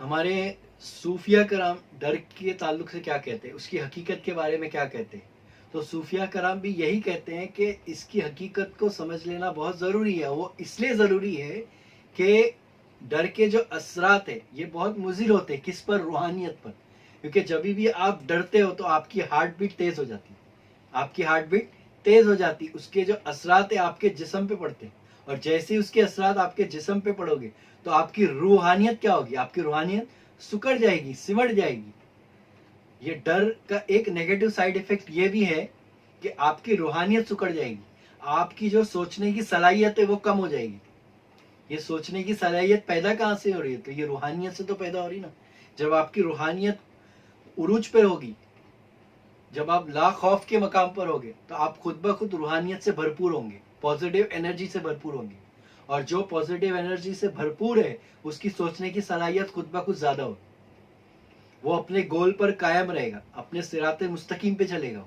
[SPEAKER 1] हमारे सूफिया कराम डर के ताल्लुक से क्या कहते हैं, उसकी हकीकत के बारे में क्या कहते हैं। तो सूफिया कराम भी यही कहते हैं कि इसकी हकीकत को समझ लेना बहुत ज़रूरी है। वो इसलिए ज़रूरी है कि डर के जो असरात है ये बहुत मुज़िर होते हैं। किस पर? रूहानियत पर। क्योंकि जब भी आप डरते हो तो आपकी हार्ट बीट तेज़ हो जाती है, आपकी हार्ट बीट तेज़ हो जाती है, उसके जो असरात है आपके जिस्म पे पड़ते हैं। और जैसे ही उसके असरात आपके जिस्म पे पड़ोगे तो आपकी रूहानियत क्या होगी, आपकी रूहानियत सुकड़ जाएगी, सिमट जाएगी। ये डर का एक नेगेटिव साइड इफेक्ट ये भी है कि आपकी रूहानियत सुकड़ जाएगी, आपकी जो सोचने की सलाहियत है वो कम हो जाएगी। ये सोचने की सलाहियत पैदा कहाँ से हो रही है, तो ये रूहानियत से तो पैदा हो रही ना। जब आपकी रूहानियत उरूज पे होगी, जब आप ला खौफ के मकाम पर होगे तो आप खुद ब खुद रूहानियत से भरपूर होंगे, पॉजिटिव एनर्जी से भरपूर होंगे। और जो पॉजिटिव एनर्जी से भरपूर है उसकी सोचने की सलाहियत खुद ब खुद ज्यादा होगी, वो अपने गोल पर कायम रहेगा, अपने सिराते मुस्तकीम पे चलेगा,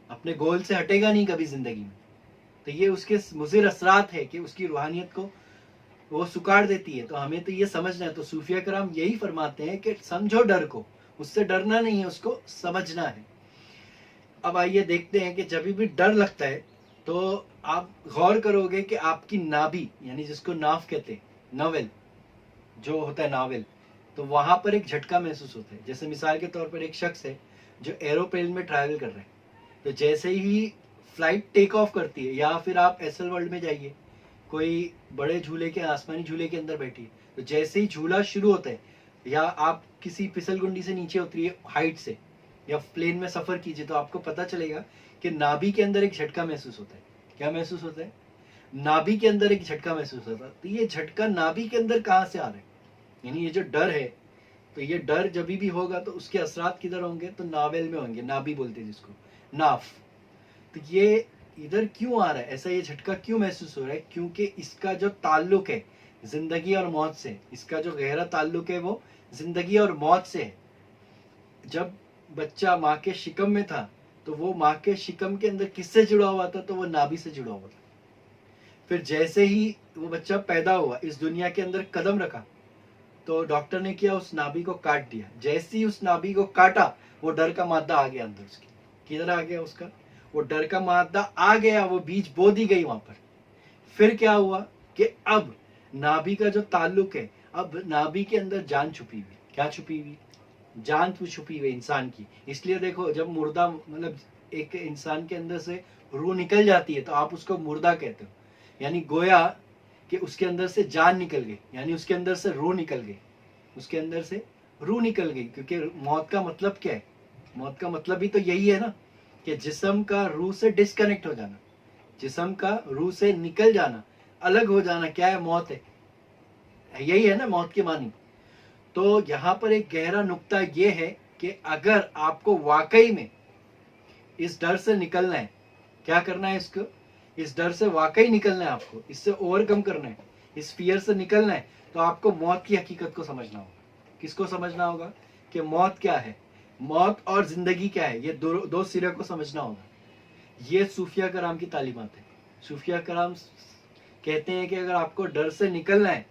[SPEAKER 1] अपने गोल से हटेगा नहीं कभी जिंदगी में। तो ये उसके मुज़िर असरात है कि उसकी रूहानियत को वो सुकाड़ देती है। तो हमें तो ये समझना है। तो सूफिया कराम यही फरमाते हैं कि समझो डर को, उससे डरना नहीं है, उसको समझना है। अब आइए देखते हैं कि जब भी डर लगता है तो आप गौर करोगे कि आपकी नाभि, यानी जिसको नाव कहते हैं, नावेल जो होता है नावेल, तो वहां पर एक झटका महसूस होता है। जैसे मिसाल के तौर पर एक शख्स है जो एरोप्लेन में ट्रैवल कर रहे हैं, तो जैसे ही फ्लाइट टेक ऑफ करती है, या फिर आप एसएल वर्ल्ड में जाइए, कोई बड़े झूले के, आसमानी झूले के अंदर बैठी है, तो जैसे ही झूला शुरू होता है या आप किसी फिसलगुंडी से नीचे उतरिए हाइट से, या प्लेन में सफर कीजिए, तो आपको पता चलेगा कि नाभि के अंदर एक झटका महसूस होता है। क्या महसूस होता है? नाभि के अंदर एक झटका महसूस होता है। तो ये झटका नाभि के अंदर कहाँ से आ रहा है, यानी ये जो डर है, तो ये डर जब भी होगा तो उसके असरात किधर होंगे, तो नावेल में होंगे, नाभि बोलते हैं जिसको, नाफ। तो ये इधर क्यों आ रहा है, ऐसा ये झटका क्यों महसूस हो रहा है? क्योंकि इसका जो ताल्लुक है जिंदगी और मौत से, इसका जो गहरा ताल्लुक है वो जिंदगी और मौत से है। जब बच्चा माँ के शिकम में था तो वो माँ के शिकम के अंदर किससे जुड़ा हुआ था, तो वो नाभि से जुड़ा हुआ था। फिर जैसे ही वो बच्चा पैदा हुआ, इस दुनिया के अंदर कदम रखा, तो डॉक्टर ने किया, उस नाभि को काट दिया। जैसे ही उस नाभि को काटा, वो डर का मादा आ गया अंदर उसकी। किधर आ गया उसका? वो डर का मादा आ गया, वो बीज बो दी गई वहां पर। फिर क्या हुआ कि अब नाभि का जो ताल्लुक है, अब नाभि के अंदर जान छुपी हुई। क्या छुपी हुई? जान तो छुपी हुई इंसान की। इसलिए देखो, जब मुर्दा, मतलब एक इंसान के अंदर से रूह निकल जाती है तो आप उसको मुर्दा कहते हो, यानी गोया कि उसके अंदर से जान निकल गई, यानी उसके अंदर से रूह निकल गई, उसके अंदर से रूह निकल गई। क्योंकि मौत का मतलब क्या है? मौत का मतलब भी तो यही है ना, कि जिस्म का रूह से डिस्कनेक्ट हो जाना, जिस्म का रूह से निकल जाना, अलग हो जाना। क्या है? मौत है, यही है ना मौत की मानी। तो यहाँ पर एक गहरा नुक्ता ये है कि अगर आपको वाकई में इस डर से निकलना है, क्या करना है? इसको, इस डर से वाकई निकलना है, आपको इससे ओवरकम करना है, इस फियर से निकलना है, तो आपको मौत की हकीकत को समझना होगा। किसको समझना होगा? कि मौत क्या है, मौत और जिंदगी क्या है, ये दो सिरे को समझना होगा। ये सूफिया कराम की तालीमात है। सूफिया कराम कहते हैं कि अगर आपको डर से निकलना है,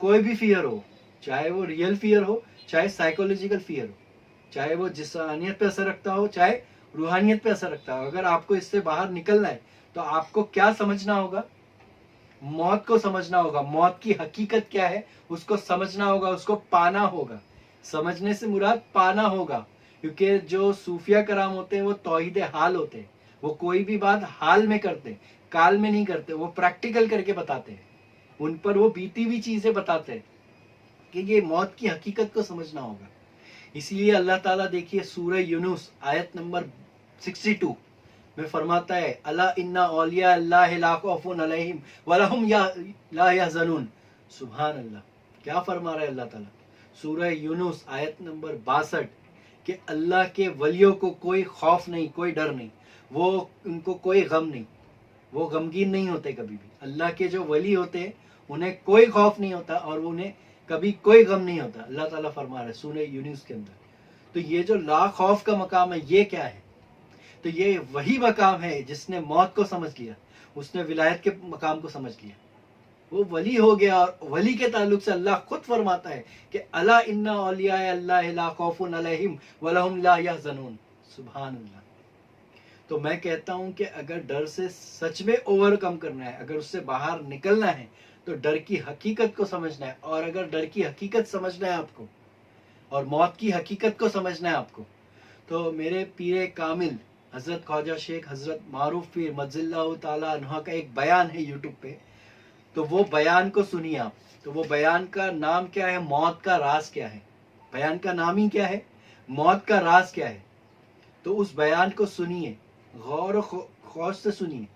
[SPEAKER 1] कोई भी फियर हो, चाहे वो रियल फियर हो, चाहे साइकोलॉजिकल फियर हो, चाहे वो जिस्मानियत पे असर रखता हो, चाहे रूहानियत पे असर रखता हो, अगर आपको इससे बाहर निकलना है तो आपको क्या समझना होगा? मौत को समझना होगा। मौत की हकीकत क्या है उसको समझना होगा, उसको पाना होगा। समझने से मुराद पाना होगा, क्योंकि जो सूफिया कराम होते हैं वो तौहीद हाल होते हैं। वो कोई भी बात हाल में करते हैं, काल में नहीं करते, वो प्रैक्टिकल करके बताते हैं, उन पर वो बीती हुई चीजें बताते हैं कि ये मौत की हकीकत को समझना होगा। इसीलिए अल्लाह ताला देखिए सूरह यूनुस आयत नंबर 62 में फरमाता है, अला इन्ना औलिया अल्लाह ला खौफुन अलैहिम वला हुम ला यहज़नून। सुभान अल्लाह, क्या फरमा रहा है अल्लाह ताला सूरह यूनुस आयत नंबर 62 कि अल्लाह के वलियों को कोई खौफ नहीं, कोई डर नहीं, वो उनको कोई गम नहीं, वो गमगीन नहीं होते कभी भी। अल्लाह के जो वली होते हैं उन्हें कोई खौफ नहीं होता और उन्हें कभी कोई गम नहीं होता। अल्लाह ताला फरमा रहा है सूरह यूनुस के अंदर। तो ये जो ला खौफ का मकाम है, ये क्या है? तो ये वही मकाम है जिसने मौत को समझ लिया, उसने विलायत के मकाम को समझ लिया, वो वली हो गया। और वली के ताल्लुक से अल्लाह खुद फरमाता है कि अला इन्ना औलिया अल्लाह ला खौफुन अलैहिम वला हुम ला यहज़नून। सुभान अल्लाह। तो मैं कहता हूं कि अगर डर से सच में ओवरकम करना है, अगर उससे बाहर निकलना है, तो डर की हकीकत को समझना है। और अगर डर की हकीकत समझना है आपको और मौत की हकीकत को समझना है आपको, तो मेरे पीरे कामिल हजरत ख्वाजा शेख हजरत मारूफ पीर मज़िल्लाहु ताला अन्हा का एक बयान है यूट्यूब पे, तो वो बयान को सुनिए आप। तो वो बयान का नाम क्या है? मौत का राज क्या है। बयान का नाम ही क्या है? मौत का राज क्या है। तो उस बयान को सुनिए, गौर और खौफ से सुनिए,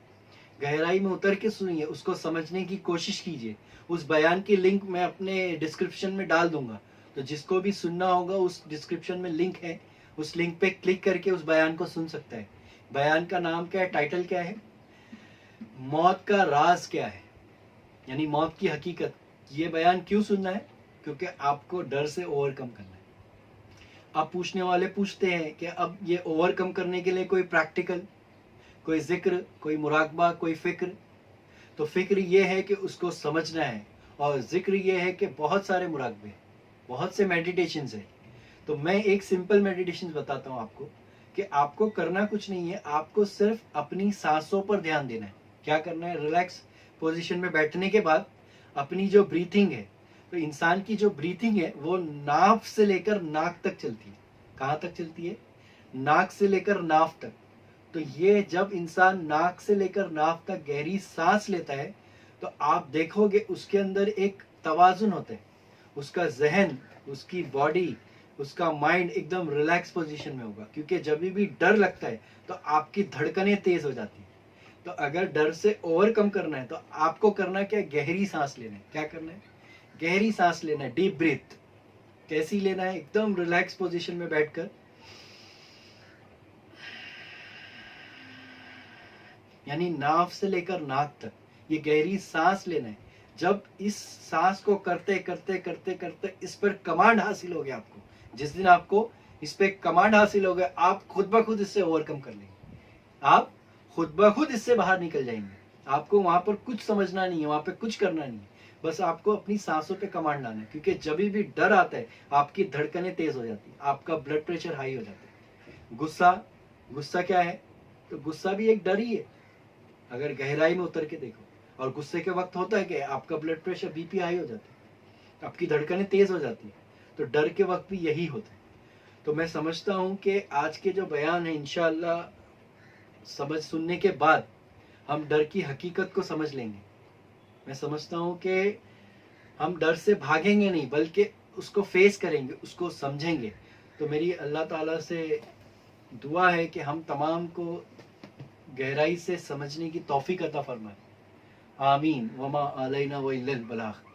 [SPEAKER 1] गहराई में उतर के सुनिए, उसको समझने की कोशिश कीजिए। उस बयान की लिंक मैं अपने डिस्क्रिप्शन में डाल दूंगा, तो जिसको भी सुनना होगा उस डिस्क्रिप्शन में लिंक है, उस लिंक पे क्लिक करके उस बयान को सुन सकता है। बयान का नाम क्या है, टाइटल क्या है? मौत का राज क्या है, यानी मौत की हकीकत। ये बयान क्यों सुनना है? क्योंकि आपको डर से ओवरकम करना है। अब पूछने वाले पूछते हैं कि अब ये ओवरकम करने के लिए कोई प्रैक्टिकल, कोई जिक्र, कोई मुराकबा, कोई फिक्र। तो फिक्र ये है कि उसको समझना है, और जिक्र ये है कि बहुत सारे मुराकबे, बहुत से मेडिटेशंस है। तो मैं एक सिंपल मेडिटेशन बताता हूँ आपको कि आपको करना कुछ नहीं है, आपको सिर्फ अपनी सांसों पर ध्यान देना है। क्या करना है? रिलैक्स पोजीशन में बैठने के बाद अपनी जो ब्रीथिंग है, तो इंसान की जो ब्रीथिंग है वो नाक से लेकर नाक तक चलती है। कहाँ तक चलती है? नाक से लेकर नाक तक। तो ये जब इंसान नाक से लेकर नाक तक गहरी सांस लेता है, तो आप देखोगे उसके अंदर एक तवाजुन होता है, उसका जहन, उसकी बॉडी, उसका माइंड एकदम रिलैक्स पोजीशन में होगा। क्योंकि जब भी डर लगता है तो आपकी धड़कनें तेज हो जाती है। तो अगर डर से ओवरकम करना है तो आपको करना क्या? गहरी सांस लेना है। क्या करना है? गहरी सांस लेना है, डीप ब्रीथ। कैसी लेना है? एकदम रिलैक्स पोजीशन में बैठकर, यानी नाक से लेकर नाक तक ये गहरी सांस लेना है। जब इस सांस को करते करते करते करते इस पर कमांड हासिल हो गया आपको, जिस दिन आपको इस पे कमांड हासिल हो गया, आप खुद ब खुद इससे ओवरकम कर लेंगे, आप खुद ब खुद इससे बाहर निकल जाएंगे। आपको वहां पर कुछ समझना नहीं है, वहां पे कुछ करना नहीं है, बस आपको अपनी सांसों पे कमांड लाना है। क्योंकि जब भी डर आता है आपकी धड़कनें तेज हो जाती है, आपका ब्लड प्रेशर हाई हो जाता है। गुस्सा, गुस्सा क्या है? तो गुस्सा भी एक डर ही है, अगर गहराई में उतर के देखो। और गुस्से के वक्त होता है कि आपका ब्लड प्रेशर, बीपी हाई हो जाता है, आपकी धड़कनें तेज हो जाती है। तो डर के वक्त भी यही होता है। तो मैं समझता हूँ कि आज के जो बयान है, इंशाअल्लाह समझ सुनने के बाद हम डर की हकीकत को समझ लेंगे। मैं समझता हूँ कि हम डर से भागेंगे नहीं, बल्कि उसको फेस करेंगे, उसको समझेंगे। तो मेरी अल्लाह ताला से दुआ है कि हम तमाम को गहराई से समझने की तौफीक अता फरमाए। आमीन। वमा अलैना व इल्लल बलाग।